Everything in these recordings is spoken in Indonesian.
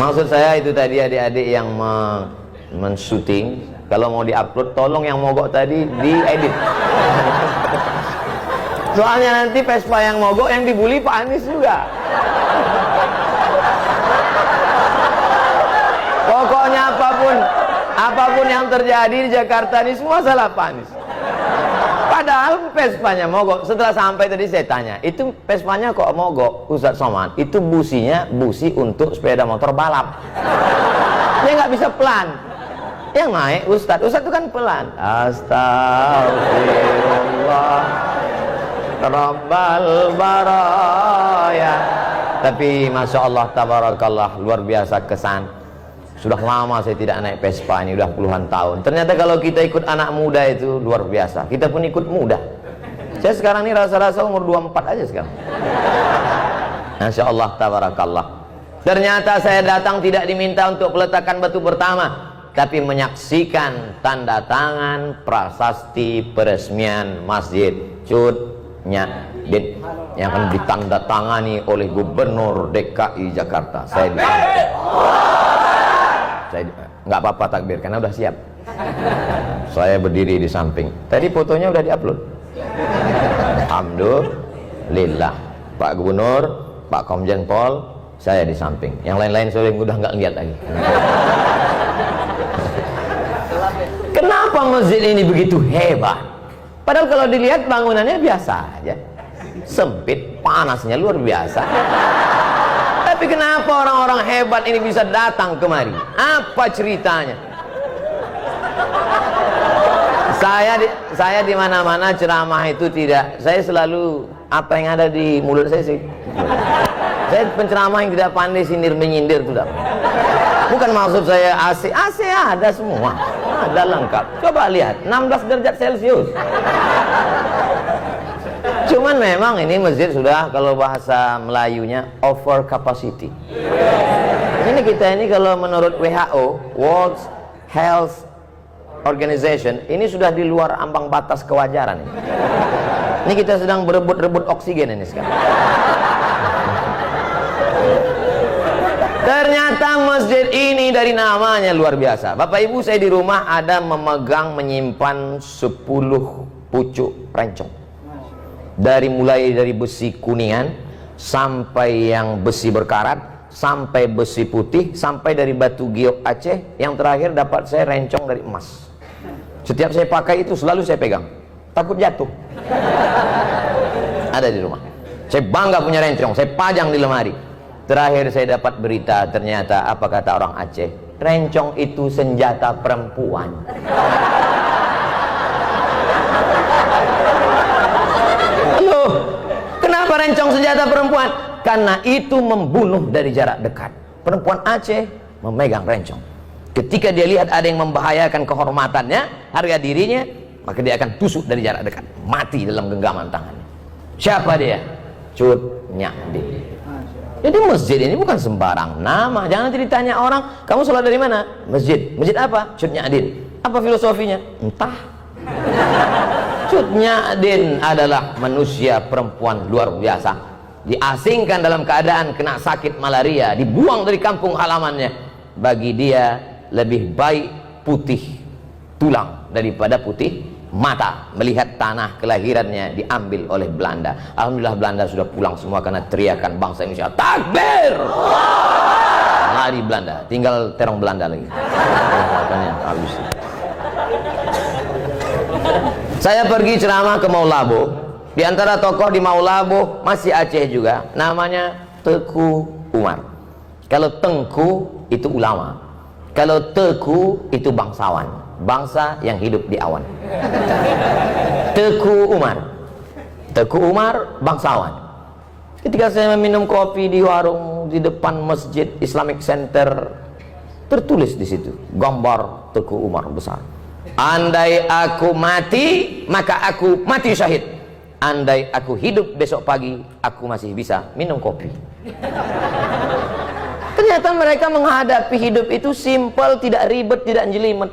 Maksud saya itu tadi adik-adik yang men-shooting, kalau mau di-upload tolong yang mogok tadi diedit. Soalnya nanti Vespa yang mogok yang dibully Pak Anies juga. Pokoknya apapun yang terjadi di Jakarta ini semua salah Pak Anies. Padahal Vespanya mogok. Setelah sampai tadi saya tanya, itu Vespanya kok mogok, Ustadz Somad? Itu businya busi untuk sepeda motor balap. Dia nggak bisa pelan. Yang naik Ustadz itu kan pelan. Astagfirullah Rabbal baraya. Tapi Masya Allah tabarakallah, luar biasa kesan. Sudah lama saya tidak naik Vespa, ini udah puluhan tahun. Ternyata kalau kita ikut anak muda itu luar biasa. Kita pun ikut muda. Saya sekarang ini rasa-rasa umur 24 aja sekarang. Masya Allah tabarakallah. Ternyata saya datang tidak diminta untuk peletakan batu pertama, tapi menyaksikan tanda tangan prasasti peresmian Masjid Cut Nyak yang akan ditandatangani oleh Gubernur DKI Jakarta. Saya nggak apa-apa takbir karena udah siap. Saya berdiri di samping. Tadi fotonya udah diupload. Alhamdulillah. Pak Gubernur, Pak Komjen Pol, saya di samping. Yang lain-lain saya udah nggak lihat lagi. Kenapa masjid ini begitu hebat? Padahal kalau dilihat bangunannya biasa aja, sempit, panasnya luar biasa. Tapi kenapa orang-orang hebat ini bisa datang kemari? Apa ceritanya? Saya di mana-mana ceramah itu tidak, saya selalu apa yang ada di mulut saya sih. Saya penceramah yang tidak pandai sindir menyindir itu tidak. Bukan maksud saya AC ada semua, ada lengkap. Coba lihat 16 derajat Celcius. Cuman memang ini masjid sudah, kalau bahasa Melayunya, over capacity. Ini kita ini kalau menurut WHO, World Health Organization, ini sudah di luar ambang batas kewajaran. Ini kita sedang berebut-rebut oksigen ini sekarang. Ternyata masjid ini dari namanya luar biasa. Bapak Ibu, saya di rumah ada menyimpan 10 pucuk rencong. Mulai dari besi kuningan sampai yang besi berkarat, sampai besi putih, sampai dari batu giok Aceh, yang terakhir dapat saya rencong dari emas. Setiap saya pakai itu selalu saya pegang, takut jatuh. Ada di rumah. Saya bangga punya rencong, saya pajang di lemari. Terakhir saya dapat berita, ternyata apa kata orang Aceh, rencong itu senjata perempuan. Loh, kenapa rencong senjata perempuan? Karena itu membunuh dari jarak dekat. Perempuan Aceh memegang rencong. Ketika dia lihat ada yang membahayakan kehormatannya, harga dirinya, maka dia akan tusuk dari jarak dekat, mati dalam genggaman tangannya. Siapa dia? Cut Nyadin. Jadi masjid ini bukan sembarang nama. Jangan nanti ditanya orang, kamu sholat dari mana? Masjid. Masjid apa? Cut Nyadin. Apa filosofinya? Entah. Cut Nyadin adalah manusia perempuan luar biasa. Diasingkan dalam keadaan kena sakit malaria, dibuang dari kampung halamannya. Bagi dia lebih baik putih tulang daripada putih mata melihat tanah kelahirannya diambil oleh Belanda. Alhamdulillah Belanda sudah pulang semua karena teriakan bangsa Indonesia, takbir! Lari Belanda, tinggal terong Belanda lagi. Saya pergi ceramah ke Maulabo. Di antara tokoh di Maulabo masih Aceh juga, namanya Teku Umar. Kalau Tengku itu ulama, kalau Teku itu bangsawan, bangsa yang hidup di awan. Teku Umar bangsawan. Ketika saya minum kopi di warung di depan Masjid Islamic Center, tertulis di situ gambar Teku Umar besar. Andai aku mati, maka aku mati syahid. Andai aku hidup besok pagi, aku masih bisa minum kopi. Ternyata mereka menghadapi hidup itu simpel, tidak ribet, tidak jelimet.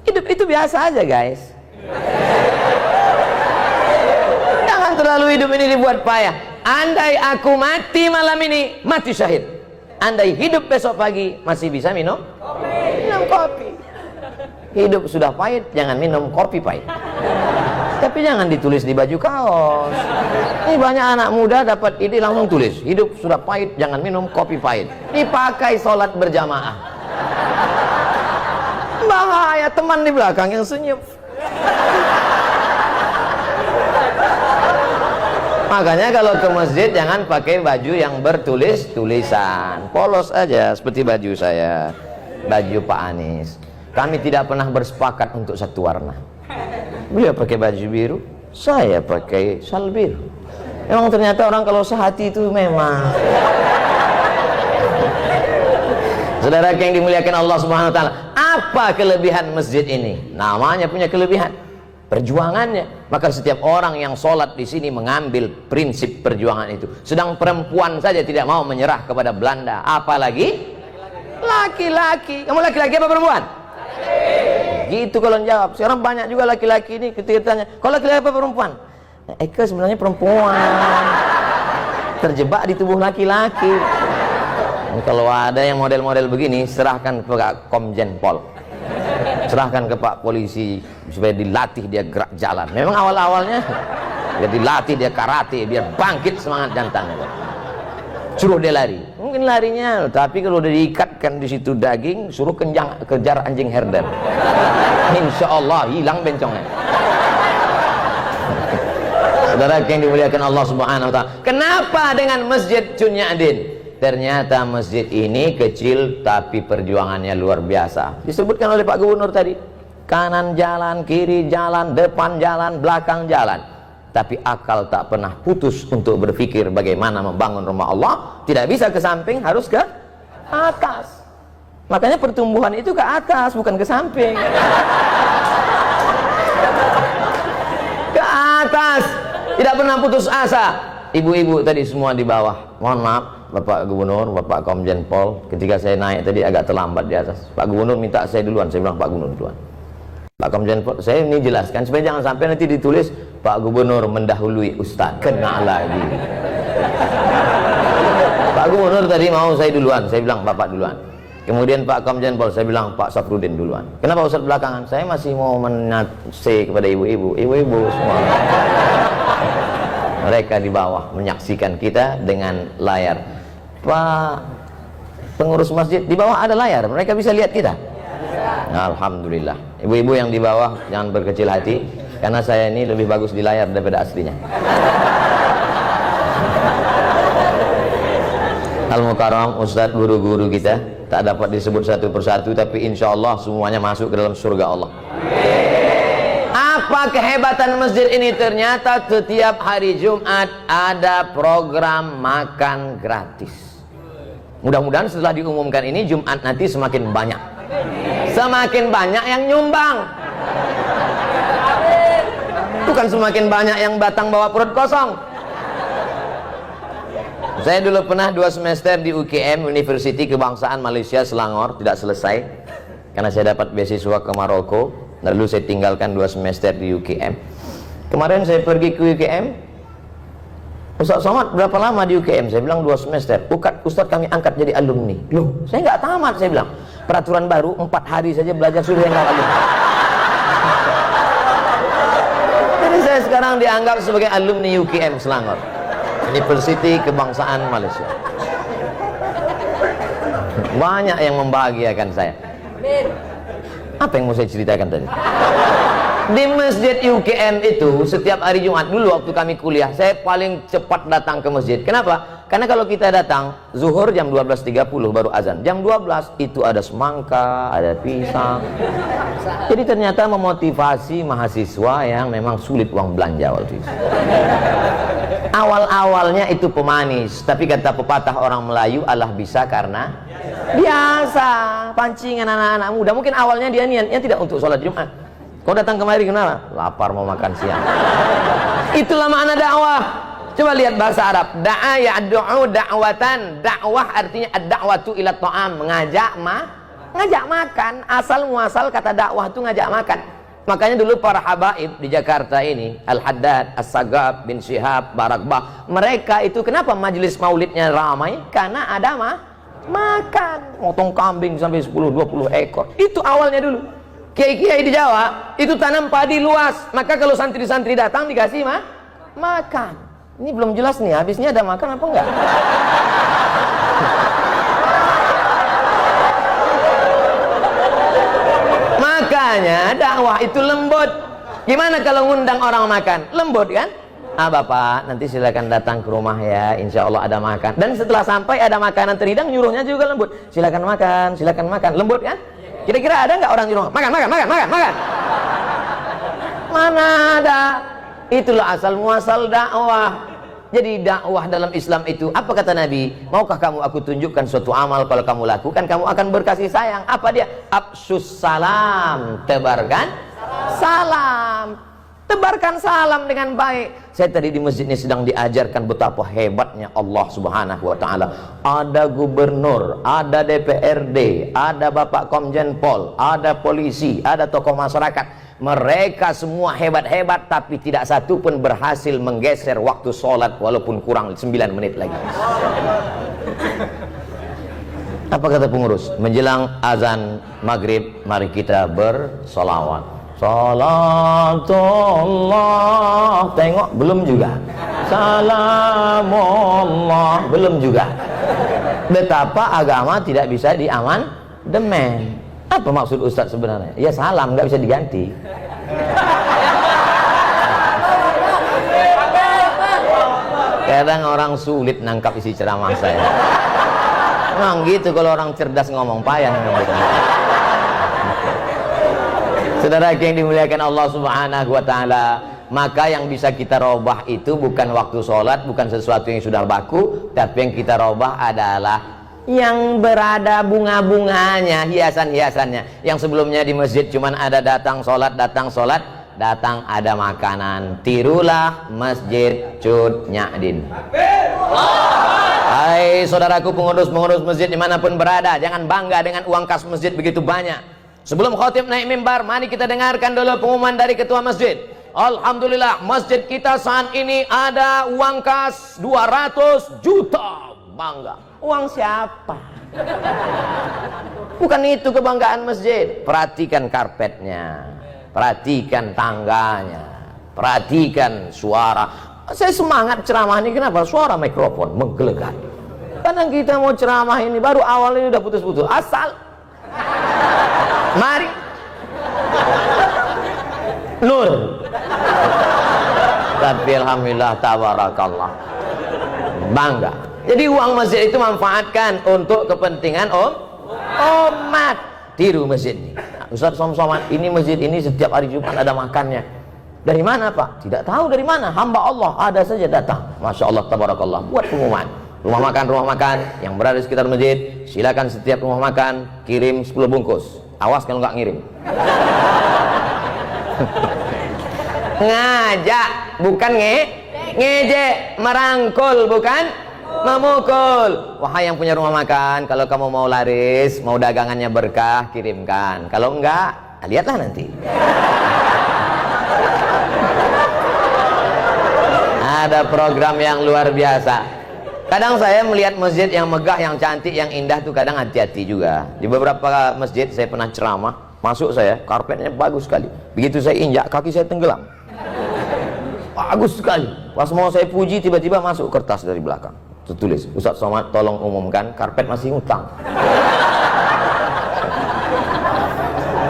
Hidup itu biasa aja, guys. Jangan terlalu hidup ini dibuat payah. Andai aku mati malam ini, mati syahid. andai hidup besok pagi masih bisa minum kopi. Minum kopi. Hidup sudah pahit, jangan minum kopi pahit. Tapi jangan ditulis di baju kaos. Ini banyak anak muda dapat ide langsung tulis, hidup sudah pahit, jangan minum kopi pahit. Dipakai sholat berjamaah. Bahaya, teman di belakang yang senyum. Makanya kalau ke masjid jangan pakai baju yang bertulis tulisan, polos aja seperti baju saya, baju Pak Anies. Kami tidak pernah bersepakat untuk satu warna. Beliau pakai baju biru, saya pakai sal biru. Memang ternyata orang kalau sehati itu memang. Saudara yang dimuliakan Allah Subhanahu wa taala, apa kelebihan masjid ini? Namanya punya kelebihan, perjuangannya. Maka setiap orang yang sholat di sini mengambil prinsip perjuangan itu. Sedang perempuan saja tidak mau menyerah kepada Belanda, apalagi laki-laki. Kamu laki-laki apa perempuan? Gitu kalau jawab. Sekarang banyak juga laki-laki ini ketika ditanya, kalau laki-laki apa perempuan? Eka sebenarnya perempuan, terjebak di tubuh laki-laki. Kalau ada yang model-model begini, serahkan ke Pak Komjen Pol, serahkan ke Pak Polisi supaya dilatih dia gerak jalan. Memang awal-awalnya dia dilatih, dia karate biar bangkit semangat jantannya. Suruh dia lari, mungkin larinya, tapi kalau udah diikatkan di situ daging, suruh kejar anjing herder, insya Allah hilang bencongnya. Saudara yang dimuliakan Allah Subhanahu wa taala, kenapa dengan masjid Cunyadin? Ternyata masjid ini kecil tapi perjuangannya luar biasa. Disebutkan oleh Pak Gubernur tadi, kanan jalan, kiri jalan, depan jalan, belakang jalan. Tapi akal tak pernah putus untuk berpikir bagaimana membangun rumah Allah. Tidak bisa ke samping, harus ke atas. Makanya pertumbuhan itu ke atas, bukan ke samping. Ke atas. Tidak pernah putus asa. Ibu-ibu tadi semua di bawah. Mohon maaf Bapak Gubernur, Bapak Komjen Pol, ketika saya naik tadi agak terlambat di atas. Pak Gubernur minta saya duluan. Saya bilang Pak Gubernur duluan. Pak Komjen Pol, saya ini jelaskan supaya jangan sampai nanti ditulis Pak Gubernur mendahului Ustadz, kena lagi. Pak Gubernur tadi mau saya duluan, saya bilang Bapak duluan. Kemudian Pak Komjen Pol, saya bilang Pak Safrudin duluan. Kenapa Ustadz belakangan? Saya masih mau menase kepada ibu-ibu semua. Mereka di bawah menyaksikan kita dengan layar. Pak pengurus masjid, di bawah ada layar, mereka bisa lihat kita. Alhamdulillah. Ibu-ibu yang di bawah jangan berkecil hati, karena saya ini lebih bagus di layar daripada aslinya. Al-Mukarram, Ustadz, guru-guru kita tak dapat disebut satu persatu, tapi insya Allah semuanya masuk ke dalam surga Allah. Apa kehebatan masjid ini? Ternyata setiap hari Jumat ada program makan gratis. Mudah-mudahan setelah diumumkan ini Jumat nanti semakin banyak yang nyumbang, bukan semakin banyak yang datang bawa perut kosong. Saya dulu pernah 2 semester di UKM, University Kebangsaan Malaysia Selangor, tidak selesai karena saya dapat beasiswa ke Maroko. Lalu saya tinggalkan 2 semester di UKM. Kemarin saya pergi ke UKM, Ustaz Somad berapa lama di UKM? Saya bilang 2 semester. Ustaz kami angkat jadi alumni. Loh, saya nggak tamat, saya bilang. Peraturan baru 4 hari saja belajar sudah yang alumni. Jadi saya sekarang dianggap sebagai alumni UKM Selangor, University Kebangsaan Malaysia. Banyak yang membahagiakan saya. Apa yang mau saya ceritakan tadi? Di masjid UKM itu setiap hari Jumat, dulu waktu kami kuliah, saya paling cepat datang ke masjid. Kenapa? Karena kalau kita datang zuhur jam 12.30 baru azan, jam 12 itu ada semangka, ada pisang. Jadi ternyata memotivasi mahasiswa yang memang sulit uang belanja waktu itu. Awal-awalnya itu pemanis, tapi kata pepatah orang Melayu, Allah bisa karena biasa. Pancingan anak-anak muda, mungkin awalnya dia niatnya tidak untuk sholat Jumat. Kau datang kemari kenapa? Lapar mau makan siang. Itulah makna dakwah. Coba lihat bahasa Arab. Da'a ya'du'u da'watan. Dakwah artinya ad-da'watu ila ta'am, ngajak makan. Asal muasal kata dakwah itu ngajak makan. Makanya dulu para habaib di Jakarta ini, Al-Haddad, As-Sagab, bin Syihab, Barakbah, mereka itu kenapa majelis maulidnya ramai? Karena ada Makan, motong kambing sampai 10-20 ekor. Itu awalnya dulu. Kiai-kiai di Jawa itu tanam padi luas, maka kalau santri-santri datang dikasih makan. Ini belum jelas nih, habisnya ada makan apa enggak? Makanya dakwah itu lembut. Gimana kalau ngundang orang makan? Lembut kan? Bapak, nanti silakan datang ke rumah ya, insya Allah ada makan. Dan setelah sampai ada makanan terhidang, nyuruhnya juga lembut. Silakan makan, lembut kan? Kira-kira ada nggak orang nyuruh makan? Mana ada? Itulah asal muasal dakwah. Jadi dakwah dalam Islam itu, apa kata Nabi? Maukah kamu aku tunjukkan suatu amal, kalau kamu lakukan kamu akan berkasih sayang. Apa dia? Afsus salam, tebarkan salam. Tebarkan salam dengan baik. Saya tadi di masjid ini sedang diajarkan betapa hebatnya Allah Subhanahu wa taala. Ada gubernur, ada DPRD, ada Bapak Komjen Pol, ada polisi, ada tokoh masyarakat. Mereka semua hebat-hebat, tapi tidak satu pun berhasil menggeser waktu sholat walaupun kurang 9 menit lagi. Apa kata pengurus? Menjelang azan maghrib, mari kita bersolawat. Salatullah, tengok belum juga. Salamullah, belum juga. Betapa agama tidak bisa diamandemen. Apa maksud Ustadz sebenarnya? Ya salam nggak bisa diganti. Kadang orang sulit nangkap isi ceramah saya. Memang gitu kalau orang cerdas ngomong, payah ngomong. Saudara yang dimuliakan Allah Subhanahu wa taala, maka yang bisa kita robah itu bukan waktu sholat, bukan sesuatu yang sudah baku, tapi yang kita robah adalah yang berada bunga-bunganya, hiasan-hiasannya. Yang sebelumnya di masjid cuman ada datang sholat, datang ada makanan. Tirulah Masjid Cut Nyadin. Hai saudaraku pengurus-pengurus masjid dimanapun berada, jangan bangga dengan uang kas masjid begitu banyak. Sebelum khatib naik mimbar, mari kita dengarkan dulu pengumuman dari ketua masjid. Alhamdulillah, masjid kita saat ini ada uang kas 200 juta. Bangga. Uang siapa? Bukan itu kebanggaan masjid. Perhatikan karpetnya, perhatikan tangganya, perhatikan suara. Saya semangat ceramah ini, kenapa? Suara mikrofon menggelegar. Kadang kita mau ceramah ini baru awal ini udah putus-putus. Asal mari nur. Tapi alhamdulillah tabarakallah, bangga. Jadi uang masjid itu manfaatkan untuk kepentingan umat. Tiru masjid ini. Ustaz Somad, ini masjid ini setiap hari Jumat ada makannya. Dari mana Pak? Tidak tahu dari mana. Hamba Allah ada saja datang. Masya Allah tabarakallah. Buat pengumuman. Rumah makan yang berada di sekitar masjid, silakan setiap rumah makan kirim 10 bungkus. Awas kalau nggak ngirim. Ngajak, bukan ngejek, merangkul, bukan memukul. Wahai yang punya rumah makan, kalau kamu mau laris, mau dagangannya berkah, kirimkan. Kalau enggak, lihatlah nanti. Ada program yang luar biasa. Kadang saya melihat masjid yang megah, yang cantik, yang indah tuh kadang hati-hati juga. Di beberapa masjid saya pernah ceramah, masuk saya, karpetnya bagus sekali. Begitu saya injak, kaki saya tenggelam. Bagus sekali. Pas mau saya puji, tiba-tiba masuk kertas dari belakang. Tertulis, Ustaz Somad tolong umumkan, karpet masih ngutang.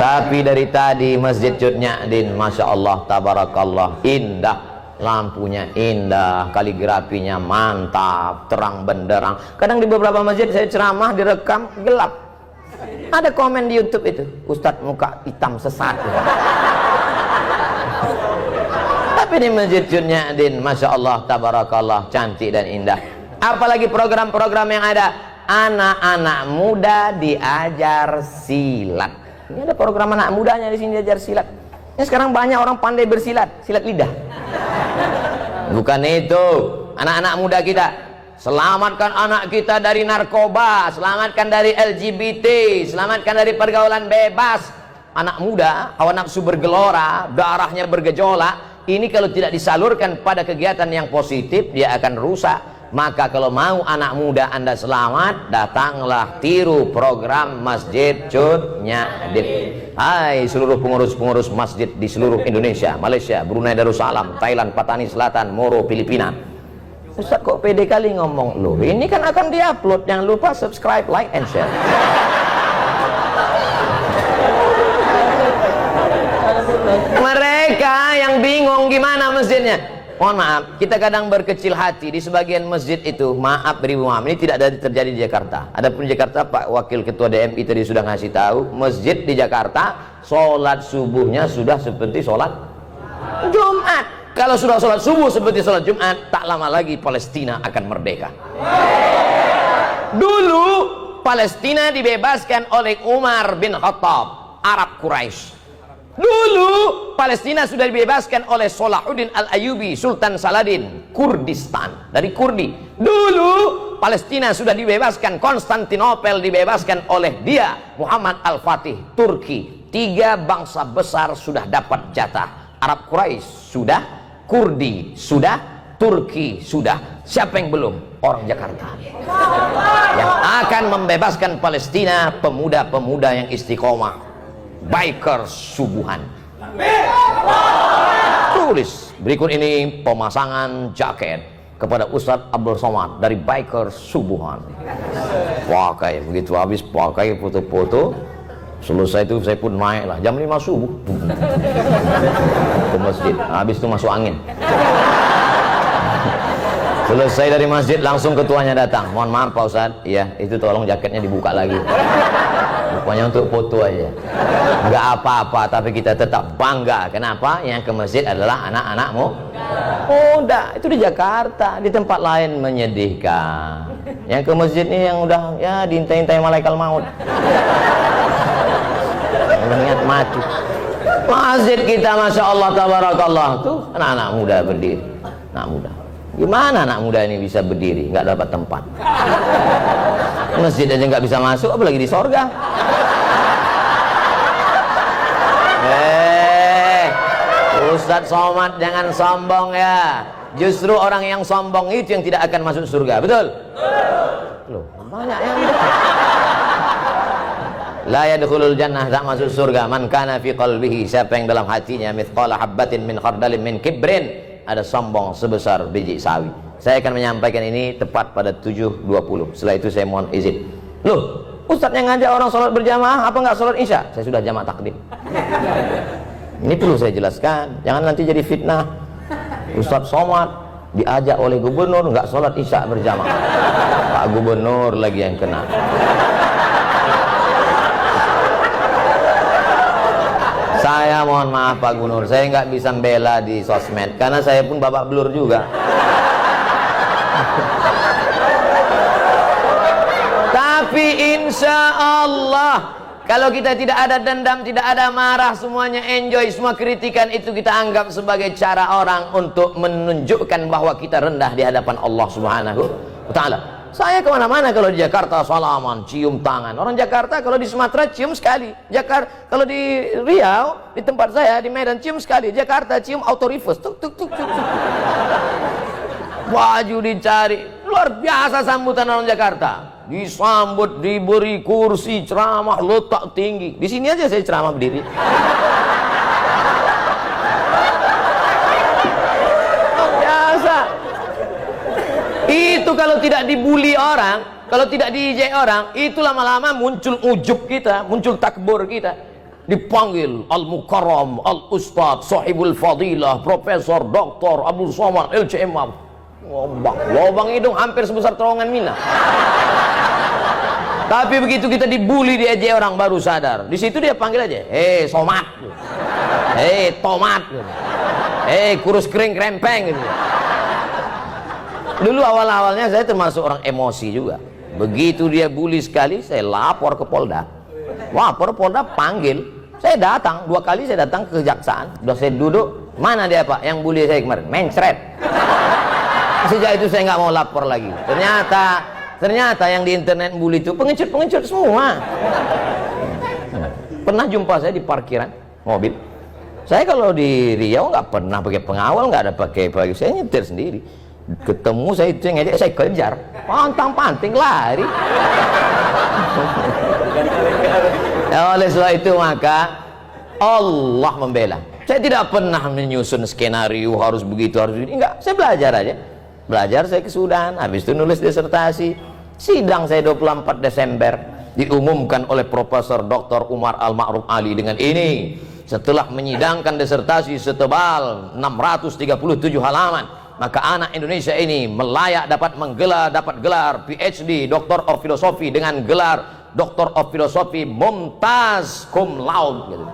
Tapi dari tadi Masjid Cut Nyadin, Masya Allah, tabarakallah, indah. Lampunya indah, kaligrafinya mantap, terang benderang. Kadang di beberapa masjid saya ceramah direkam gelap. Ada komen di YouTube itu, Ustadz muka hitam sesat. Tapi di Masjid Cut Nyadin, Masya Allah, tabarakallah, cantik dan indah. Apalagi program-program yang ada, anak-anak muda diajar silat. Ini ada program anak mudanya di sini diajar silat. Ini sekarang banyak orang pandai bersilat, silat lidah. Bukan itu, anak-anak muda kita, selamatkan anak kita dari narkoba, selamatkan dari LGBT, selamatkan dari pergaulan bebas. Anak muda, hawa nafsu bergelora, darahnya bergejolak. Ini kalau tidak disalurkan pada kegiatan yang positif, dia akan rusak, Maka kalau mau anak muda Anda selamat, datanglah tiru program Masjid Cut Nyak. Hai seluruh pengurus-pengurus masjid di seluruh Indonesia, Malaysia, Brunei Darussalam, Thailand, Patani Selatan, Moro, Filipina. Ustaz kok pede kali ngomong, loh ini kan akan diupload, jangan lupa subscribe, like, and share. Mereka yang bingung gimana masjidnya. Mohon maaf, kita kadang berkecil hati di sebagian masjid itu. Maaf, beribu maaf, ini tidak ada terjadi di Jakarta. Adapun di Jakarta, Pak Wakil Ketua DMI tadi sudah ngasih tahu, masjid di Jakarta sholat subuhnya sudah seperti sholat Jumat. Kalau sudah sholat subuh seperti sholat Jumat, tak lama lagi Palestina akan merdeka. Dulu Palestina dibebaskan oleh Umar bin Khattab, Arab Quraisy. Dulu Palestina sudah dibebaskan oleh Salahuddin Al-Ayyubi, Sultan Saladin, Kurdistan, dari Kurdi. Dulu Palestina sudah dibebaskan, Konstantinopel dibebaskan oleh dia, Muhammad Al-Fatih, Turki. 3 bangsa besar sudah dapat jatah. Arab Quraisy sudah, Kurdi sudah, Turki sudah. Siapa yang belum? Orang Jakarta yang akan membebaskan Palestina, pemuda-pemuda yang istiqomah, bikers subuhan. Tulis berikut ini pemasangan jaket kepada Ustadz Abdul Somad dari bikers subuhan. Pakai begitu, habis pakai foto-foto, selesai itu saya pun naik lah jam 5 subuh ke masjid. Habis itu masuk angin. Selesai dari masjid langsung ketuanya datang. Mohon maaf Pak Ustadz, iya itu tolong jaketnya dibuka lagi. Rupanya untuk foto aja. Enggak apa-apa, tapi kita tetap bangga. Kenapa? Yang ke masjid adalah anak-anakmu. Oh, enggak, itu di Jakarta, di tempat lain menyedihkan. Yang ke masjid ini yang udah ya diintai-intai malaikat maut. Mengingat mati. Masjid kita Masya Allah tabarakallah tuh anak-anak muda berdiri. Anak muda. Gimana anak muda ini bisa berdiri? Nggak dapat tempat. Masjid aja nggak bisa masuk, apalagi di sorga. Ustadz Somad jangan sombong ya. Justru orang yang sombong itu yang tidak akan masuk surga. Betul? Loh, banyak yang la yadkhulul jannah, tak masuk surga man kana fi qalbihi, siapa yang dalam hatinya mithqala habbatin min khardalin min kibrin, ada sombong sebesar biji sawi. Saya akan menyampaikan ini tepat pada 7.20. Setelah itu saya mohon izin. Loh, Ustadz yang ngajak orang sholat berjamaah, apa nggak sholat isya? Saya sudah jamak takdim. Ini perlu saya jelaskan, jangan nanti jadi fitnah. Ustadz Somad diajak oleh gubernur nggak sholat isya berjamaah. Pak Gubernur lagi yang kena. Saya mohon maaf Pak Gubernur, saya nggak bisa bela di sosmed karena saya pun babak belur juga. Tapi insya Allah kalau kita tidak ada dendam, tidak ada marah, semuanya enjoy, semua kritikan itu kita anggap sebagai cara orang untuk menunjukkan bahwa kita rendah di hadapan Allah Subhanahu wa Ta'ala. Saya kemana-mana kalau di Jakarta salaman, cium tangan. Orang Jakarta kalau di Sumatera cium sekali. Jakarta kalau di Riau, di tempat saya di Medan cium sekali. Jakarta cium auto reverse, tuk tuk tuk tuk. Baju dicari, luar biasa sambutan orang Jakarta. Disambut, diberi kursi, ceramah, letak tinggi. Di sini aja saya ceramah berdiri. Biasa. Itu kalau tidak dibully orang, kalau tidak diejek orang, itu lama-lama muncul ujub kita, muncul takbur kita. Dipanggil Al-Mukarram, Al-Ustadz, Sahibul Fadilah, Profesor, Doktor, Abdul Somad, LCM. Lobang hidung hampir sebesar terowongan Mina. Tapi begitu kita dibully, diejek orang baru sadar. Di situ dia panggil aja, Somad, Tomat, kurus kering krempeng gitu. Dulu awal-awalnya saya termasuk orang emosi juga. Begitu dia bully sekali, saya lapor ke Polda. Lapor Polda panggil. Saya datang 2 kali, saya datang ke kejaksaan. Udah saya duduk, mana dia Pak yang bully saya kemarin? Mencret. Sejak itu saya nggak mau lapor lagi. Ternyata yang di internet bully itu pengecut semua. Pernah jumpa saya di parkiran mobil. Saya kalau di Riau nggak pernah pakai pengawal, nggak ada pakai, saya nyetir sendiri. Ketemu saya itu yang ngejek, saya kejar, pantang-panting lari. Oleh sebab itu maka Allah membela. Saya tidak pernah menyusun skenario harus begitu, harus begini. Enggak, saya belajar aja. Belajar saya ke Sudan, habis itu nulis disertasi. Sidang saya 24 Desember diumumkan oleh Profesor Dr. Umar Al-Ma'ruf Ali dengan ini. Setelah menyidangkan disertasi setebal 637 halaman, maka anak Indonesia ini melayak dapat gelar PhD, Doctor of Philosophy, dengan gelar Doctor of Philosophy Mumtaz Cum Laude gitu.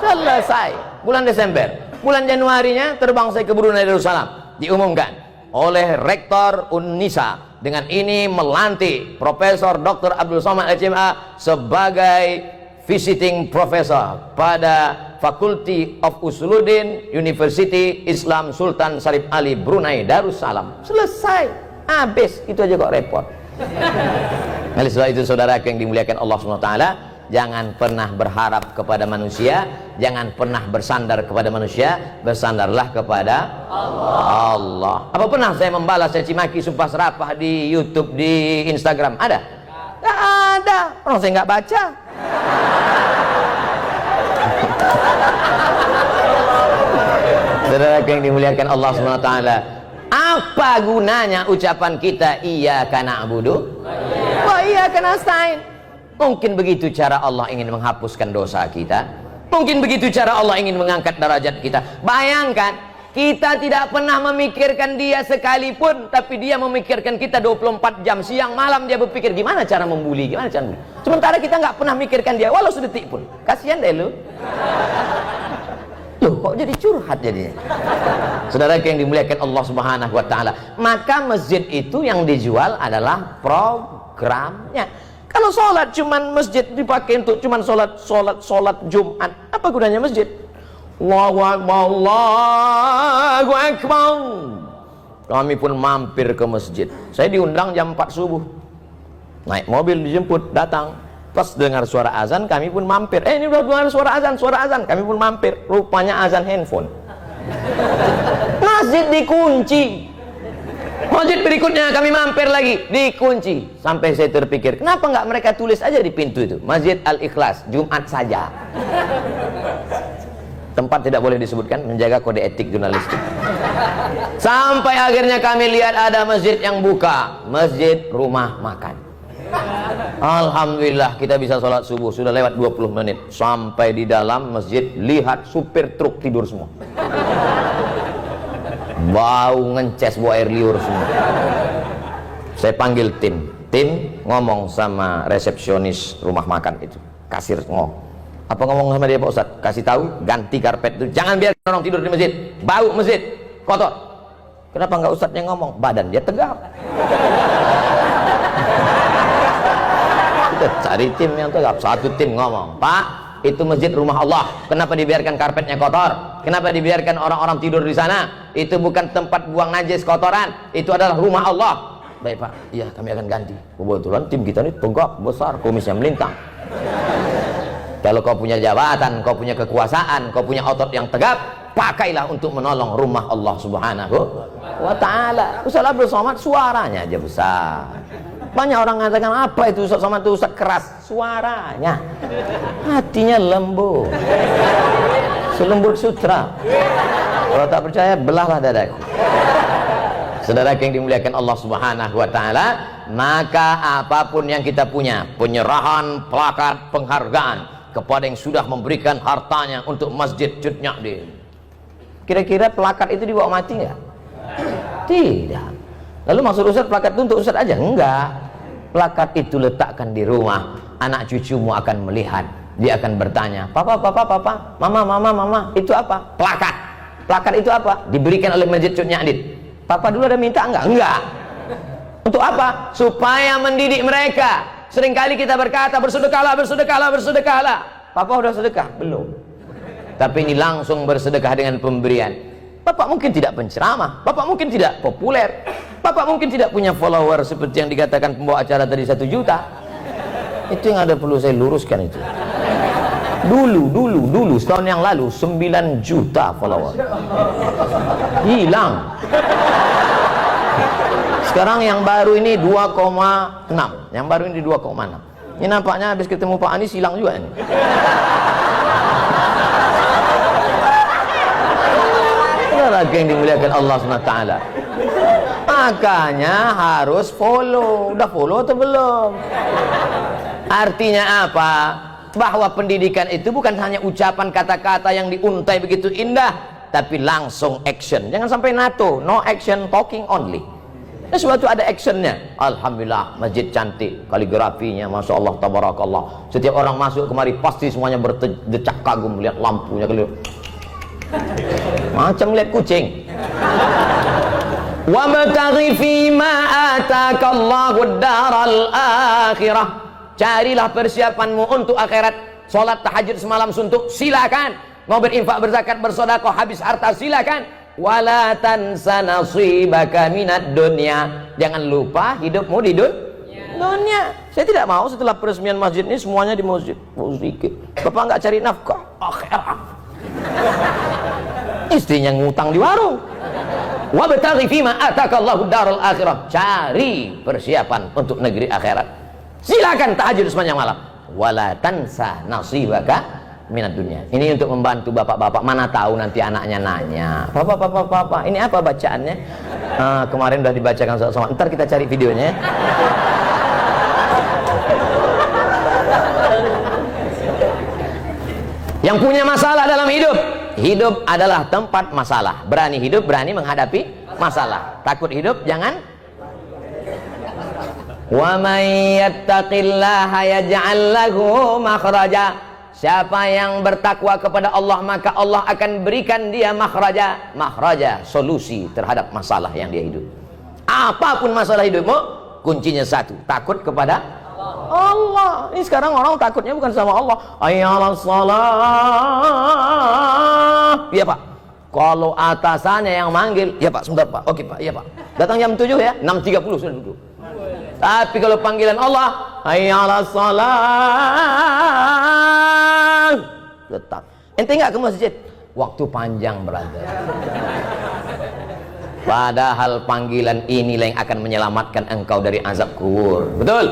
Selesai bulan Desember. Bulan Januarinya terbang saya ke Brunei Darussalam, diumumkan oleh Rektor Unnisa dengan ini melantik Profesor Dr. Abdul Somad HMA sebagai visiting professor pada Faculty of Usuluddin University Islam Sultan Syarif Ali Brunei Darussalam. Selesai, habis, itu aja kok repot. Oleh sebab itu saudara yang dimuliakan Allah SWT, jangan pernah berharap kepada manusia, jangan pernah bersandar kepada manusia, bersandarlah kepada Allah. Apa pernah saya membalas caci maki sumpah serapah di YouTube, di Instagram? Ada? Nggak ada, orang saya nggak baca. Saudara yang dimuliakan Allah SWT, apa gunanya ucapan kita iyyaka na'budu wa iyyaka nasta'in? Mungkin begitu cara Allah ingin menghapuskan dosa kita, mungkin begitu cara Allah ingin mengangkat derajat kita. Bayangkan, kita tidak pernah memikirkan dia sekalipun, tapi dia memikirkan kita 24 jam, siang malam dia berpikir gimana cara membuli, gimana cara membuli. Sementara kita nggak pernah mikirkan dia walau sedetik pun. Kasihan deh lu. Loh, kok jadi curhat jadinya? Saudara yang dimuliakan Allah Subhanahu wa taala, maka masjid itu yang dijual adalah programnya. Kalau sholat cuman masjid dipakai untuk cuman sholat Jumat, apa gunanya masjid? Allahu Akbar, Allahu Akbar. Kami pun mampir ke masjid. Saya diundang jam 4 subuh. Naik mobil dijemput, datang. Pas dengar suara azan, kami pun mampir. Ini udah dengar suara azan. Kami pun mampir. Rupanya azan handphone. Masjid dikunci. Masjid berikutnya kami mampir lagi, dikunci. Sampai saya terpikir, kenapa nggak mereka tulis aja di pintu itu, Masjid Al-Ikhlas, Jumat saja. Tempat tidak boleh disebutkan, menjaga kode etik jurnalistik. Sampai akhirnya kami lihat ada masjid yang buka, masjid rumah makan. Alhamdulillah kita bisa sholat subuh, sudah lewat 20 menit. Sampai di dalam masjid, lihat supir truk tidur semua. Bau ngences, bau air liur semua. Saya panggil tim ngomong sama resepsionis rumah makan itu, kasir ngomong. Apa ngomong sama dia Pak Ustadz? Kasih tahu ganti karpet itu, jangan biarkan orang tidur di masjid, bau masjid kotor. Kenapa nggak Ustadz yang ngomong? Badan dia tegap. Kita cari tim yang tegap. Satu tim ngomong, Pak, itu masjid rumah Allah, kenapa dibiarkan karpetnya kotor? Kenapa dibiarkan orang-orang tidur di sana? Itu bukan tempat buang najis kotoran, itu adalah rumah Allah. Baik Pak, iya kami akan ganti. Kebetulan tim kita ini tegap, besar, kumisnya melintang. Kalau kau punya jabatan, kau punya kekuasaan, kau punya otot yang tegap, pakailah untuk menolong rumah Allah Subhanahu wa ta'ala. Ustaz Abdul Somad suaranya aja besar. Banyak orang mengatakan, apa itu Ustaz Somad itu Ustaz keras? Suaranya, hatinya lembut, selembut sutra. Kalau tak percaya, belahlah dadaku. Saudara yang dimuliakan Allah Subhanahu wa ta'ala, maka apapun yang kita punya, penyerahan plakat penghargaan kepada yang sudah memberikan hartanya untuk Masjid Cut Nyak. Kira-kira plakat itu dibawa mati nggak? Tidak. Lalu maksud Ustaz plakat itu untuk Ustaz aja? Enggak. Plakat itu letakkan di rumah, anak cucumu akan melihat, dia akan bertanya, papa, mama, itu apa? Plakat. Plakat itu apa? Diberikan oleh Masjid Cut Nyak. Papa dulu ada minta enggak? Enggak. Untuk apa? Supaya mendidik mereka. Seringkali kita berkata bersedekahlah. Papa udah sedekah? Belum. Tapi ini langsung bersedekah dengan pemberian. Bapak mungkin tidak penceramah, Bapak mungkin tidak populer, Bapak mungkin tidak punya follower seperti yang dikatakan pembawa acara tadi 1 juta. Itu yang ada perlu saya luruskan itu. Dulu setahun yang lalu 9 juta follower. Hilang. Sekarang yang baru ini 2,6. Yang baru ini 2,6. Ini nampaknya habis ketemu Pak Anies hilang juga ini. Lagi yang dimuliakan Allah SWT. Makanya harus follow. Udah follow atau belum? Artinya apa? Bahwa pendidikan itu bukan hanya ucapan kata-kata yang diuntai begitu indah, tapi langsung action. Jangan sampai NATO, no action, talking only. Sesuatu ada actionnya. Alhamdulillah, masjid cantik, kaligrafinya, masya Allah, tabarakallah. Setiap orang masuk kemari pasti semuanya berdecak kagum melihat lampunya, macam lihat kucing. Wabtaghi fima atakallahu ad-daral akhirah. Carilah persiapanmu untuk akhirat. Salat tahajud semalam suntuk, silakan. Mau berinfak, berzakat, bersedekah, habis harta, silakan. Wala tansa nasibaka minad dunya. Jangan lupa hidupmu di dunia. Saya tidak mau setelah peresmian masjid ini semuanya di masjid. Sedikit. Bapak nggak cari nafkah akhirat. Istrinya ngutang di warung. Wabtaghi fima atakallahu darul akhirah. Cari persiapan untuk negeri akhirat. Silakan tahajud sepanjang malam. Wala tansa nasibaka minat dunia. Ini untuk membantu bapak-bapak. Mana tahu nanti anaknya nanya, Bapak, ini apa bacaannya? Kemarin udah dibacakan sama. Ntar kita cari videonya. Yang punya masalah dalam hidup, hidup adalah tempat masalah. Berani hidup, berani menghadapi masalah. Takut hidup, jangan. Wa may yattaqillaha yaj'al lahu makhraja. Siapa yang bertakwa kepada Allah, maka Allah akan berikan dia makhraja, solusi terhadap masalah yang dia hidup. Apapun masalah hidupmu, kuncinya satu, takut kepada Allah. Ini sekarang orang takutnya bukan sama Allah. Ayyalas salah. Iya Pak. Kalau atasannya yang manggil, ya Pak, sebentar Pak. Oke Pak, iya Pak. Datang jam 7 ya, 6.30 sudah duduk. Tapi kalau panggilan Allah, hayyalas salat, tetap. Ente enggak ke masjid? Waktu panjang, brother. Padahal panggilan inilah yang akan menyelamatkan engkau dari azab kubur. Betul?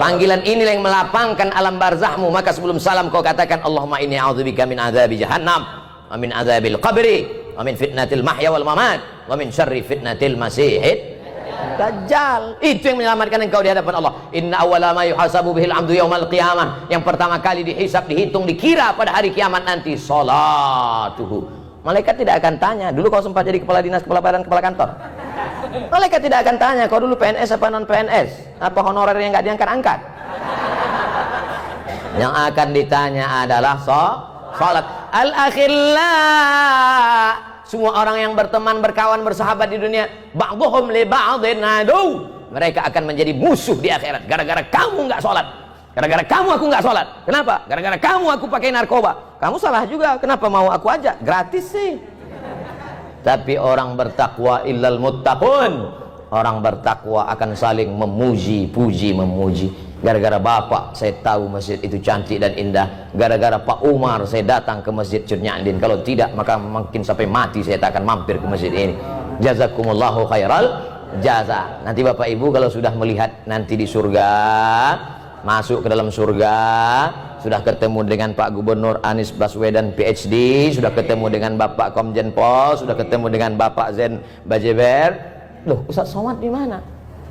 Panggilan inilah yang melapangkan alam barzahmu. Maka sebelum salam kau katakan, Allahumma inni a'udzubika min azabi jahannam, wa min azabil qabri, wa min fitnatil mahya wal mamat, wa min syarri fitnatil masihid Dajjal. Itu yang menyelamatkan engkau di hadapan Allah. Inna awwala ma yuhasabu bihil 'abdu yaumal qiyamah. Yang pertama kali dihisab, dihitung, dikira pada hari kiamat nanti salatuhu. Malaikat tidak akan tanya, dulu kau sempat jadi kepala dinas, kepala badan, kepala kantor. Malaikat tidak akan tanya, kau dulu PNS apa non PNS? Apa honorer yang nggak diangkat-angkat? Yang akan ditanya adalah salat. Al-akhillah. Semua orang yang berteman, berkawan, bersahabat di dunia, ba'dhum li ba'dhin adu. Mereka akan menjadi musuh di akhirat. Gara-gara kamu nggak sholat. Gara-gara kamu aku nggak sholat. Kenapa? Gara-gara kamu aku pakai narkoba. Kamu salah juga. Kenapa mau aku ajak? Gratis sih. Tapi orang bertakwa illal muttaqun. Orang bertakwa akan saling memuji, puji, memuji. Gara-gara bapak saya tahu masjid itu cantik dan indah. Gara-gara Pak Umar saya datang ke masjid Cudnyadin. Kalau tidak maka mungkin sampai mati saya tak akan mampir ke masjid ini. Jazakumullahu khairal jaza. Nanti bapak ibu kalau sudah melihat nanti di surga, masuk ke dalam surga, sudah ketemu dengan Pak Gubernur Anies Baswedan PhD, sudah ketemu dengan Bapak Komjen Pol, sudah ketemu dengan Bapak Zen Bajeber. Loh, Ustaz Somad di mana?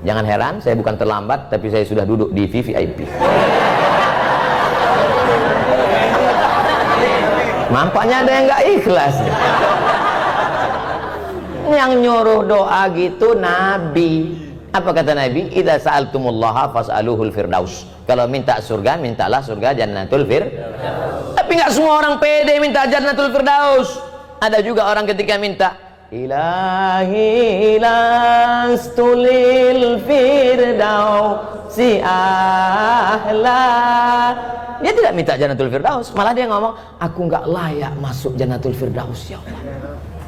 Jangan heran, saya bukan terlambat, tapi saya sudah duduk di VVIP. Nampaknya ada yang nggak ikhlas. Yang nyuruh doa gitu Nabi. Apa kata Nabi? Idza sa'altumullaha fas'aluhul firdaus. Kalau minta surga, mintalah surga Jannatul Firdaus. Tapi nggak semua orang pede minta Jannatul Firdaus. Ada juga orang ketika minta Ilahi lastulil firdausi ahla. Dia tidak minta Jannatul Firdaus, malah dia ngomong, aku nggak layak masuk Jannatul Firdaus ya Allah.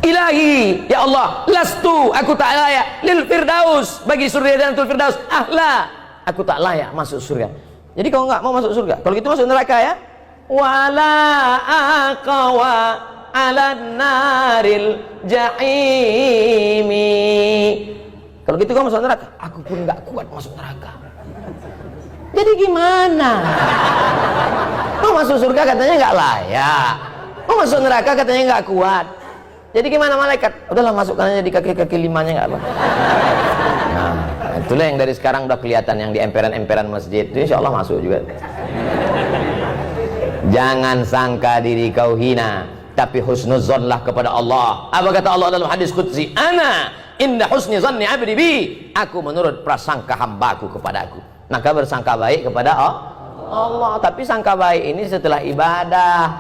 Ilahi, ya Allah, lastu, aku tak layak lil firdaus, bagi surga Jannatul Firdaus ahla, aku tak layak masuk surga. Jadi kau nggak mau masuk surga, kalau gitu masuk neraka ya. Wala aqwa ala naril jahimi. Kalau gitu kamu masuk neraka. Aku pun nggak kuat masuk neraka. Jadi gimana? Mau masuk surga katanya nggak layak. Mau masuk neraka katanya nggak kuat. Jadi gimana malaikat? Udahlah masukkan aja di kaki-kaki limanya, nggak apa. Nah, itulah yang dari sekarang udah kelihatan yang di emperan-emperan masjid. Itu insya Allah masuk juga. Jangan sangka diri kau hina, tapi husnuzonlah kepada Allah. Apa kata Allah dalam hadis qudsi? Ana inda husni zanni abdi bi. Aku menurut prasangka hambaku kepadaku. Maka bersangka baik kepada Allah. Tapi sangka baik ini setelah ibadah.